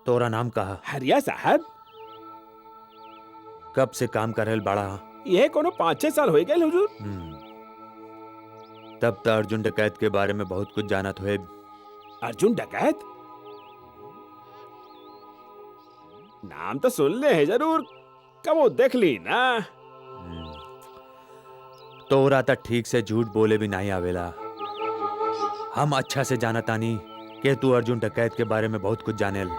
तोरा नाम कहा? हरिया साहब। कब से काम कर रहल बाड़ा? ये कोनो 5-6 साल हो गए हुजूर। तब तो अर्जुन डकैत के बारे में बहुत कुछ जानत होए। अर्जुन डकैत? नाम तो सुन ले है जरूर, कबो देख ली ना। तोरा तो ठीक से झूठ बोले भी नहीं आवेला। हम अच्छा से जानतानी कि तू अर्जुन डकैत के बारे में बहुत कुछ जानेल।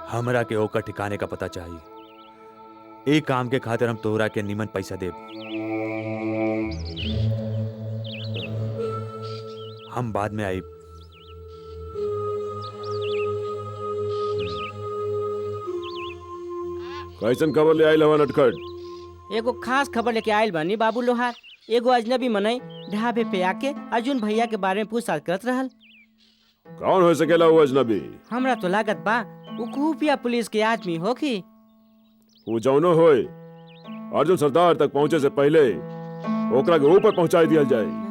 हमरा के ओकर ठिकाने का पता चाहिए। एक काम के खातिर हम तोहरा के निमन पैसा देब। हम बाद में आई। कैसन खबर ले आइल हवा नटखट? एगो खास खबर लेके आयल बानी बाबू लोहार। एगो अजनबी मनई ढाबे पे आके अर्जुन भैया के बारे में पूछताछ करत रहल। कौन हो सकेला वो अजनबी? हमरा तो लागत बा वो खुफिया पुलिस के आदमी होखी। वो जौनो होए, अर्जुन सरदार तक पहुंचे से पहले ओकरा के ऊपर पहुंचाई दिया जाए।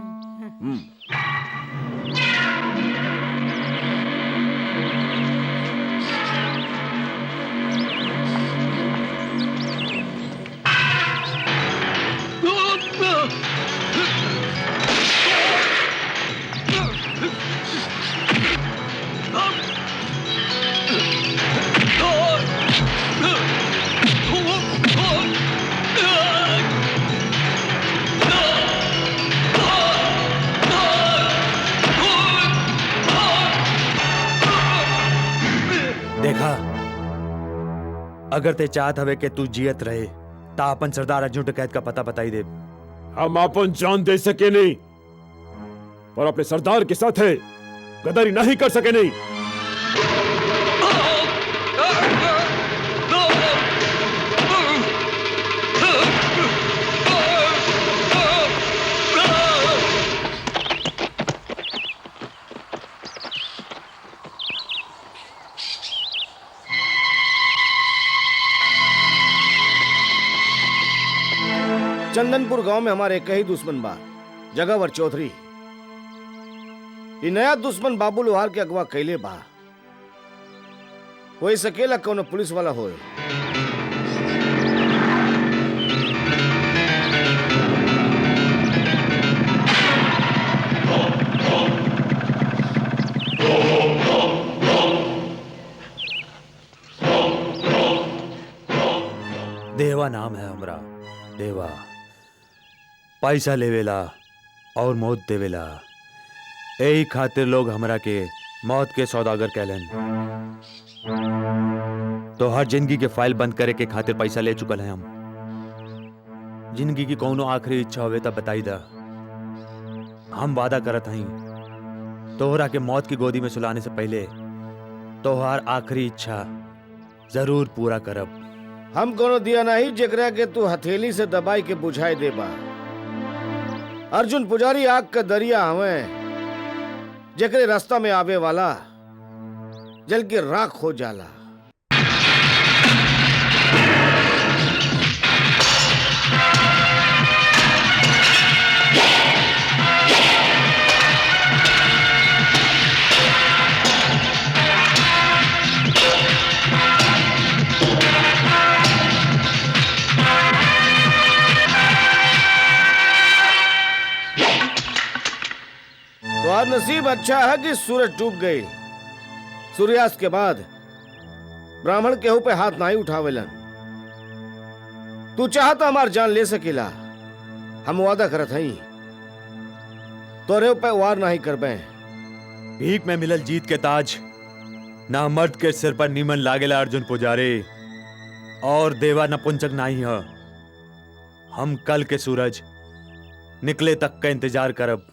देखा, अगर ते चाहत हवे कि तू जियत रहे ता अपन सरदार अर्जुन डकैत का पता बताई दे। हम अपन जान दे सके नहीं, पर अपने सरदार के साथ है गद्दारी नहीं कर सके नहीं। चंदनपुर गांव में हमारे एक ही दुश्मन बा, जगावर चौधरी। ये नया दुश्मन बाबू लोहार के अगवा कैले बा। कोई सकेला कौन पुलिस वाला होए। देवा नाम है हमरा। देवा पैसा लेवेला और मौत देवेला। यही खातिर लोग हमरा के मौत के सौदागर कहलन। तो हर जिंदगी के फाइल बंद करे के खातिर पैसा ले चुकल है हम। जिंदगी की कौनो आखिरी इच्छा होवे तब बताई दा। हम वादा करत हई तोहरा के मौत की गोदी में सुलाने से पहले तोहार आखिरी इच्छा जरूर पूरा करब। हम कोनो दिया नहीं जेकरा के तू हथेली से दबाई के बुझाई देबा। अर्जुन पुजारी आग का दरिया हवे, जेकरे रास्ता में आवे वाला जल के राख हो जाला। तो नसीब अच्छा है कि सूरज डूब गई। सूर्यास्त के बाद ब्राह्मण केहू पे हाथ नहीं उठावेलन। तू चाहता हमार जान ले सकेला। हम वादा करत हई तोरे पे वार नहीं करबे। भीख में मिलल जीत के ताज ना मर्द के सिर पर नीमन लागेला अर्जुन पुजारी। और देवा नपुंसक नहीं है। हम कल के सूरज निकले तक का इंतजार करब।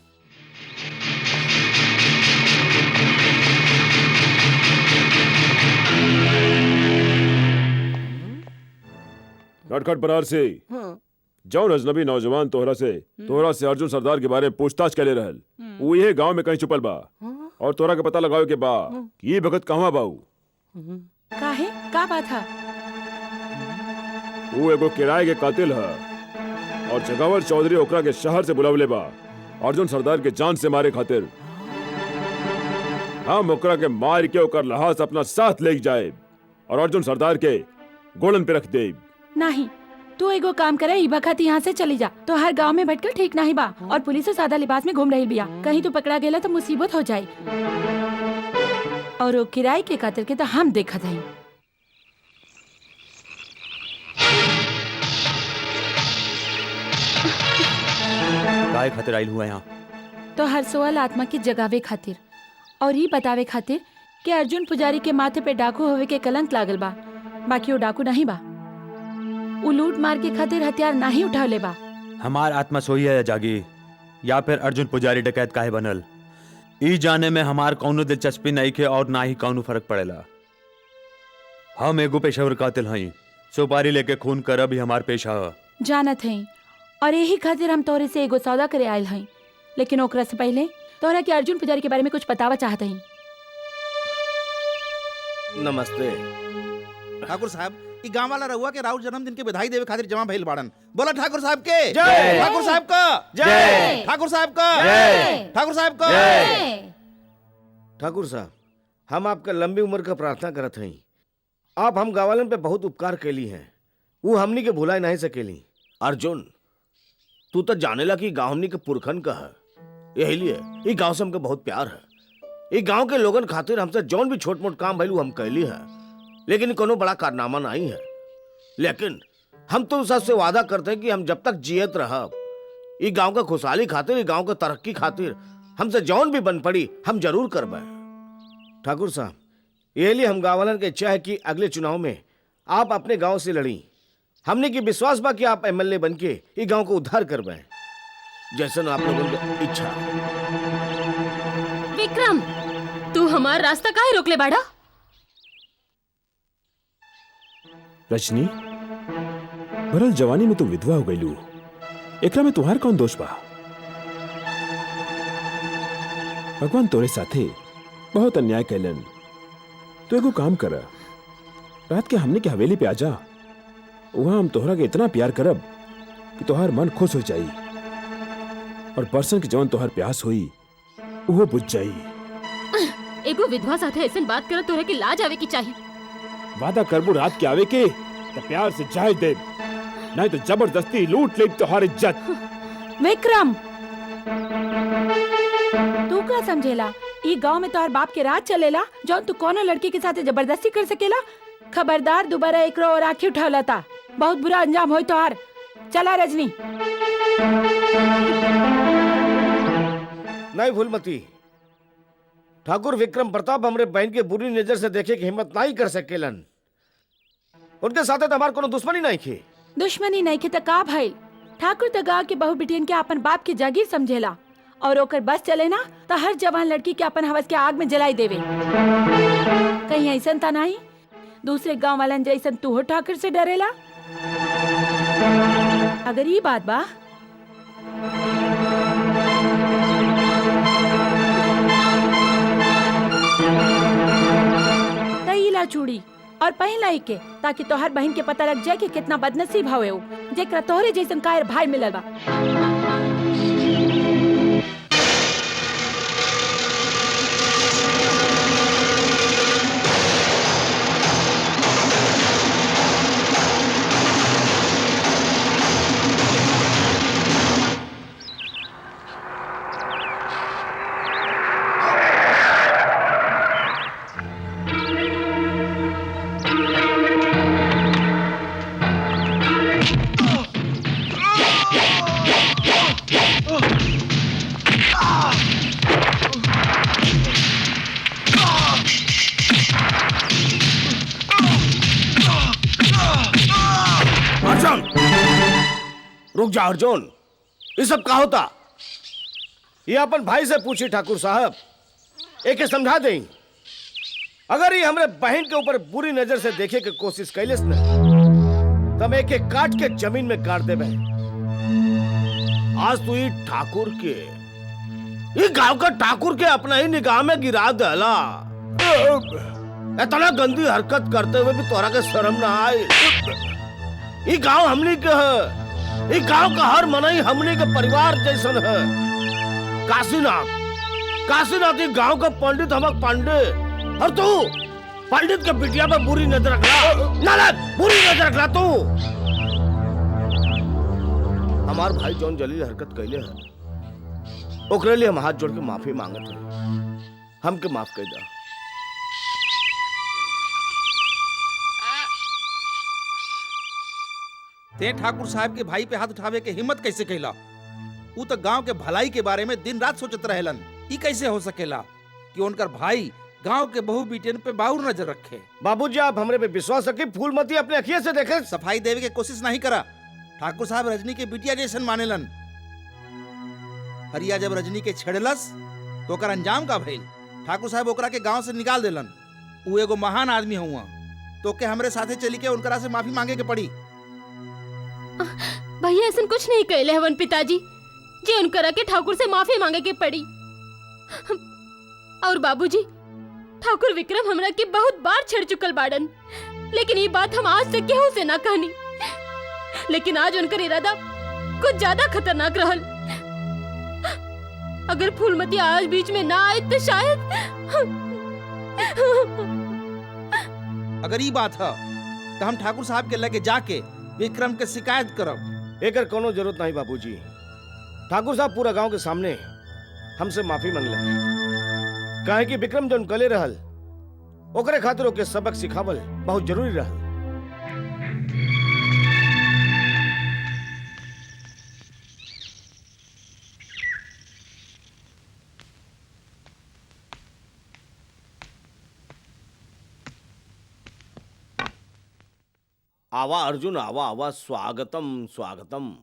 नटखट बरार से जौन अजनबी नौजवान तोहरा से अर्जुन सरदार के बारे में पूछताछ करे रहल, वो ये गांव में कहीं छुपल बा और तोहरा के पता लगावे के बा कि ये भगत कहवा बाऊ। काहे का बात है? वो एगो किराए के कातिल है और जगावर चौधरी ओकरा के शहर से बुलावले बा अर्जुन सरदार के जान से मारे खातिर। हम ओकरा के मार के ओकर लहास अपना साथ ले जाए और अर्जुन सरदार के गोलन पे रख दे। नहीं, तू एगो काम करे, ई बखत यहाँ से चली जा। तो हर गांव में भटकर ठीक नहीं बा और पुलिस सादा लिबास में घूम रही बिया। कहीं तू पकड़ा गेला तो मुसीबत हो जाए। और वो किराए के खातिर के तो हम देखत हई। काय खातिर आइल हुआ यहाँ? तो हर सोअल आत्मा की जगावे खातिर और ये बतावे खातिर कि अर्जुन पुजारी के माथे पे डाकू होवे के कलंक लागल बा। बाकी वो डाकू नहीं बा। वो लूट मार के खातिर हथियार नहीं उठावले बा। हमार आत्मा सोई है या जागी, या फिर अर्जुन पुजारी डकैत काहे बनल? ई जाने में हमार कौनो दिलचस्पी नहीं के और ना ही कौनो फर्क पड़ेला। हम एगो पेशेवर कातिल हई। सुपारी लेके खून करब ही हमार पेशा है। जानत हई और यही खातिर हम तोरे से एगो सौदा करे आयल हई। लेकिन ओकरा से पहले तोरा के अर्जुन पुजारी के बारे में कुछ बतावा चाहत हई। नमस्ते ठाकुर साहब, ई गांव वाला रहुआ के राउर जन्मदिन के बधाई देवे खातिर जमा भइल बाड़न। बोला ठाकुर साहब के जय। ठाकुर साहब का जय। ठाकुर साहब का जय। ठाकुर साहब का ठाकुर साहब, हम आपका लंबी उम्र का प्रार्थना करत हई। आप हम गावालन पे बहुत उपकार कैली हैं, वो हमनी के भुला नहीं सकेली। अर्जुन, तू तो जानेला कि गांव हमनी के पुरखन का है, यही लिए ये गांव से हमके बहुत प्यार है। ये गांव के लोगन खातिर हमसे जौन भी छोट मोट काम भइलू हम कैली है, लेकिन कोनो बड़ा कारनामा नहीं है। लेकिन हम तो सबसे वादा करते हैं कि हम जब तक जियत रहब, ये गांव का खुशहाली खातिर, ये गांव का तरक्की खातिर हमसे जौन भी बन पड़ी हम जरूर करबे। ठाकुर साहब, ये लिए हम गाँव वालन के इच्छा है कि अगले चुनाव में आप अपने गांव से लड़ी। हमने की विश्वास बा कि आप एमएलए बन के ये गांव को उद्धार करबे, जैसन आप लोगों की इच्छा। विक्रम, तू हमार रास्ता काहे रोकले बाड़ा? रजनी, भरल जवानी में तू विधवा हो गईलू, एकरा में तुम्हार कौन दोष बा? भगवान तोरे साथे बहुत अन्याय कैलन। तू एगो काम कर, रात के हमने के हवेली पे आजा। वहां हम तोहरा के इतना प्यार करब कि तोहार मन खुश हो जाई और बरसन के जवन तोहार प्यास हुई वो बुझ जाई। एगो विधवा साथे ऐसन बात करत तोहरा के लाज आवे की चाहिए। वादा करबू रात के आवे के तो प्यार से जाए दे, नहीं तो जबरदस्ती लूट ले तोहार इज्जत। विक्रम, तू क्या समझेला? ई गांव में तोहर बाप के राज चलेला, जौन तू कोनो लड़की के साथ जबरदस्ती कर सकेला? खबरदार, दोबारा एकरो और आंखें उठावला ता बहुत बुरा अंजाम होई तोहार। चला रजनी। नहीं फूलमती, ठाकुर विक्रम प्रताप हमरे बहन के बुरी नजर से देखे की हिम्मत नहीं कर सकेलन। उनके साथ तो हमार कोनो दुश्मनी नहीं थी। दुश्मनी नहीं के त का भाई? ठाकुर त गाँव के बहु बिटियन के अपन बाप की जागीर समझेला और ओकर बस चले ना तो हर जवान लड़की के अपन हवस के आग में जलाई देवे। कहीं ऐसन ता नहीं दूसरे गांव वालन जैसन तू हो ठाकुर से डरेला? अगर ये बात बा तईला चूड़ी और पहला के, ताकि तोहर बहन के पता लग जाए कि कितना बदनसीब हवे हो जेकरा तोहरे जैसन कायर भाई मिलल बा। रुक जा अर्जुन, ये सब का होता? ये अपन भाई से पूछी ठाकुर साहब, एक समझा दें। अगर ये हमरे बहन के ऊपर बुरी नजर से देखे के कोशिश कैलिस न तब एक एक काट के जमीन में गाड़ देबे। आज तू ये ठाकुर के, ये गांव का ठाकुर के अपना ही निगाह में गिरा देला। इतना गंदी हरकत करते हुए भी तोरा के शर्म ना आए? ये गांव हमनी के है, ये गांव का हर मनई हमनी के परिवार जैसन है। काशीनाथ, काशीनाथ गांव का पंडित हमक पांडे और तू पंडित के बिटिया पे बुरी नजर रखला, नालक बुरी नजर रखला तू। हमार भाई जौन जलील हरकत कैले है ओकरे लिए हम हाथ जोड़ के माफी मांगत है, हमके माफ कर दा। ते ठाकुर साहब के भाई पे हाथ उठावे के हिम्मत कैसे कैला? ऊ तो गांव के भलाई के बारे में दिन रात सोचत रहेलन। ई कैसे हो सकेला कि उनकर भाई गांव के बहू बेटियन पे बाहुर नजर रखे? बाबूजी आप हमरे पे विश्वास रखी, फूलमती अपने अखिया से देखे। सफाई देवे के कोशिश नहीं करा। ठाकुर साहब रजनी के बिटिया जैसन मानेलन। हरिया जब रजनी के छेड़लस तो ओकर अंजाम का भइल। ठाकुर साहब ओकरा के गांव से निकाल देलन। ऊ एगो महान आदमी हुआ, तो के हमरे साथे चली के उनकरा से माफी मांगे के पड़ी। भैया ऐसा कुछ नहीं कहले हवन पिताजी जी, उनकरा के ठाकुर से माफी मांगे के पड़ी। और बाबूजी, ठाकुर विक्रम हमरा के बहुत बार छेड़ चुकल बाड़न, लेकिन ये बात हम आज तक केहू से ना कहनी। लेकिन आज उनकर इरादा कुछ ज्यादा खतरनाक रहल। अगर फूलमती आज बीच में ना आए तो शायद अगर ये बात है तो हम ठाकुर साहब के लगे जाके विक्रम के शिकायत करब। एकर कोनो जरूरत नहीं बाबूजी। ठाकुर साहब पूरा गांव के सामने हमसे माफी मांगले, काहे कि विक्रम जौन कले रहल ओकरे खातिर ओके सबक सिखावल बहुत जरूरी रहल। आवा अर्जुन, आवा आवा, स्वागतम स्वागतम।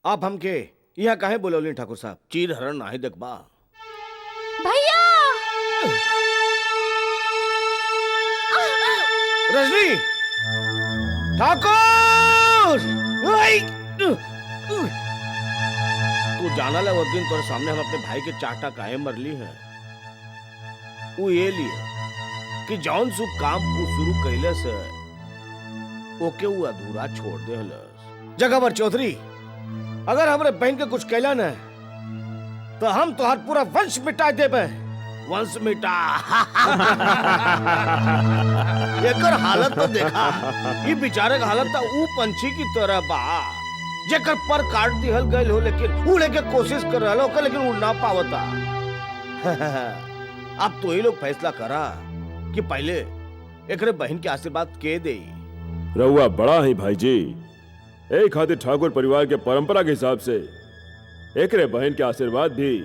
आप हमके यहाँ काहे बोलौली ठाकुर साहब? चीर हरण नाही देखबा? भैया रजनी, ठाकुर, तू जाना ला उस दिन तोरे सामने हम अपने भाई के चाटा काहे मरली है? वो ये लिए कि जौन सु काम को शुरू कैले से ओके वो अधूरा छोड़ दे हलस। जगह चौधरी, अगर हमरे बहन के कुछ कैला न तो हम तोहार पूरा वंश मिटा देबे। वंश मिटा। एकर हालत तो देखा, ये बेचारे का हालत तो ऊ पंछी की तरह बा जेकर पर काट दिहल गइल हो, लेकिन उड़े के कोशिश कर रहल हो लेकिन उड़ ना पावता। अब तो ही लोग फैसला करा कि पहले एकरे बहन के आशीर्वाद के दे। रउआ बड़ा है भाई जी, एक खातिर ठाकुर परिवार के परंपरा के हिसाब से एकरे बहन के आशीर्वाद भी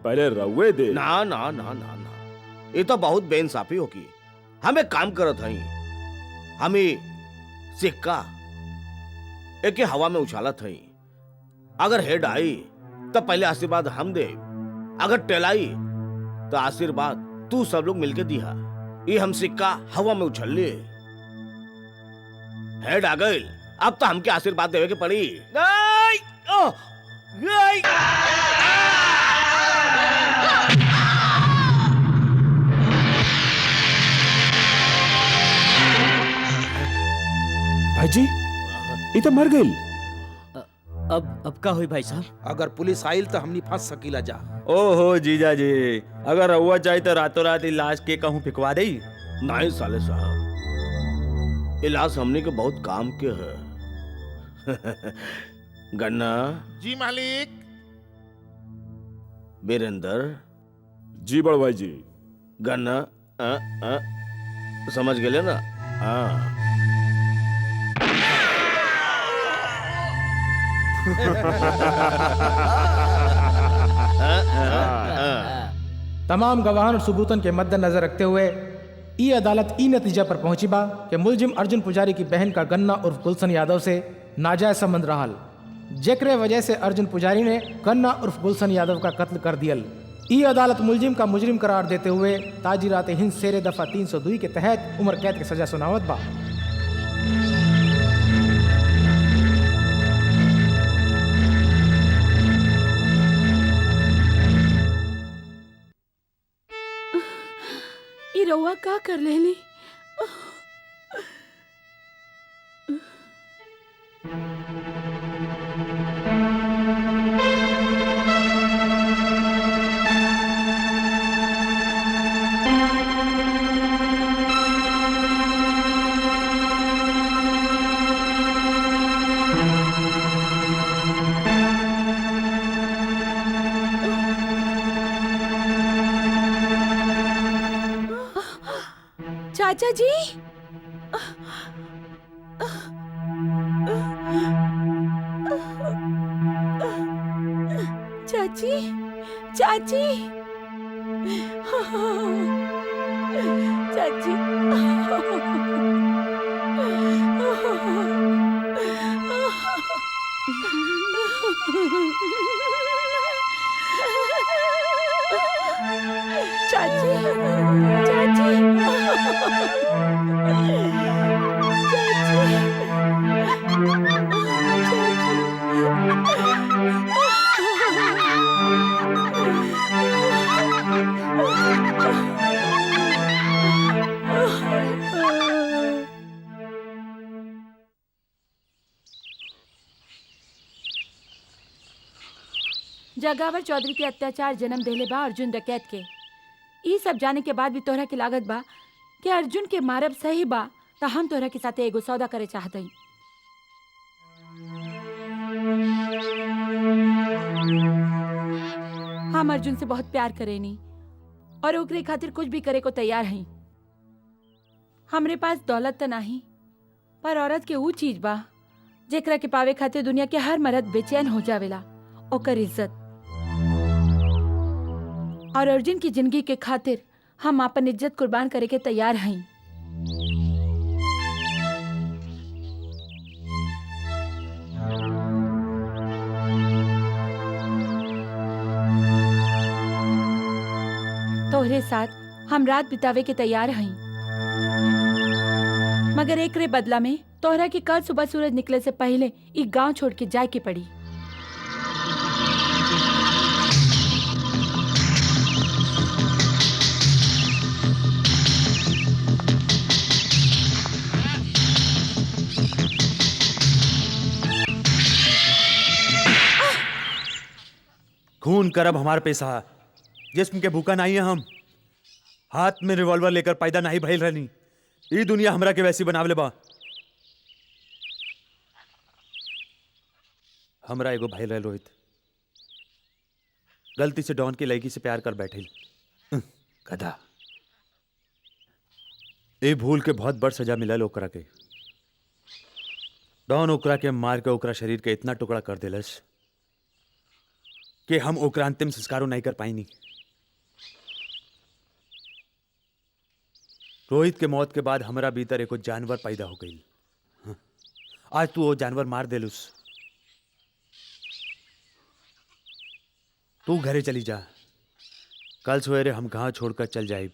पहले रउए दे। ना ना ना ना ना, ये तो बहुत बेइंसाफी होगी। हमें काम करत हई, हमें सिक्का एक हवा में उछालत हई। अगर हेड आई तो पहले आशीर्वाद हम दे, अगर टेल आई तो आशीर्वाद तू सब लोग मिलके दिया। ये हम सिक्का हवा में उछल लिए, हेड आ गई, अब तो हमके आशीर्वाद देवे के पड़ी। भाई जी, ये तो मर गई। अब का हुई भाई साहब? अगर पुलिस आइल तो हमनी फंस सकीला जा। ओहो जीजा जी, अगर रउआ चाहे तो रातों रात लाश के कहूँ फिकवा दे। नहीं साले साहब, इलाज हमने के बहुत काम के है। गन्ना जी मालिक। बीरेंद्र जी बड़ भाई जी। गन्ना समझ गए ना? हाँ। तमाम गवाहन और सबूतन के मद्देनजर रखते हुए ई अदालत ई नतीजा पर पहुंची बा कि मुलजिम अर्जुन पुजारी की बहन का गन्ना उर्फ गुलशन यादव से नाजायज संबंध रहल, जेकरे वजह से अर्जुन पुजारी ने गन्ना उर्फ गुलशन यादव का कत्ल कर दियल। ई अदालत मुलजिम का मुजरिम करार देते हुए ताजिरात हिंद शेरे दफा 302 के तहत उम्र कैद की सजा सुनावत बा। ई रउआ का कर लेली? चाचा जी। चाची, चाची, चाची। चाची, चाची, जगावर चौधरी के अत्याचार जन्म देले बा अर्जुन डकैत के। ई सब जाने के बाद भी तोहरा के लागत बा कि अर्जुन के मारब सही बा, त हम तोहरा के साथे एगो सौदा करे चाहत हई। हम अर्जुन से बहुत प्यार करेनी और ओकरे खातिर कुछ भी करे को तैयार हई। हमरे पास दौलत त नाही, पर औरत के ऊ चीज बा जेकरा के पावे खातिर दुनिया के हर मर्द बेचैन हो जावेला, ओकर इज्जत। और अर्जुन की जिंदगी के खातिर हम अपन इज्जत कुर्बान करे के तैयार हई। तोहरे साथ हम रात बितावे के तैयार हई, मगर एकरे बदला में तोहरा के कल सुबह सूरज निकले से पहले ई गांव छोड़ के जाए के पड़ी। खून करब हमार पैसा, जिस्म के भूखा नहीं है हम। हाथ में रिवॉल्वर लेकर पैदा नहीं भइल रहनी। ई दुनिया हमरा के वैसी बनावले बा। हमरा एगो भाई रहे रोहित, गलती से डॉन की लड़की से प्यार कर बैठे। गधा। ए भूल के बहुत बड़ सजा मिलल ओकरा के। डॉन ओकरा के मार के ओकरा शरीर के इतना टुकड़ा कर देलस कि हम ओकरा अंतिम संस्कारों नहीं कर पाईनी। रोहित के मौत के बाद हमरा भीतर एको जानवर पैदा हो गई। आज तू वो जानवर मार देलुस। तू घरे चली जा, कल सवेरे हम गांव छोड़कर चल जाए।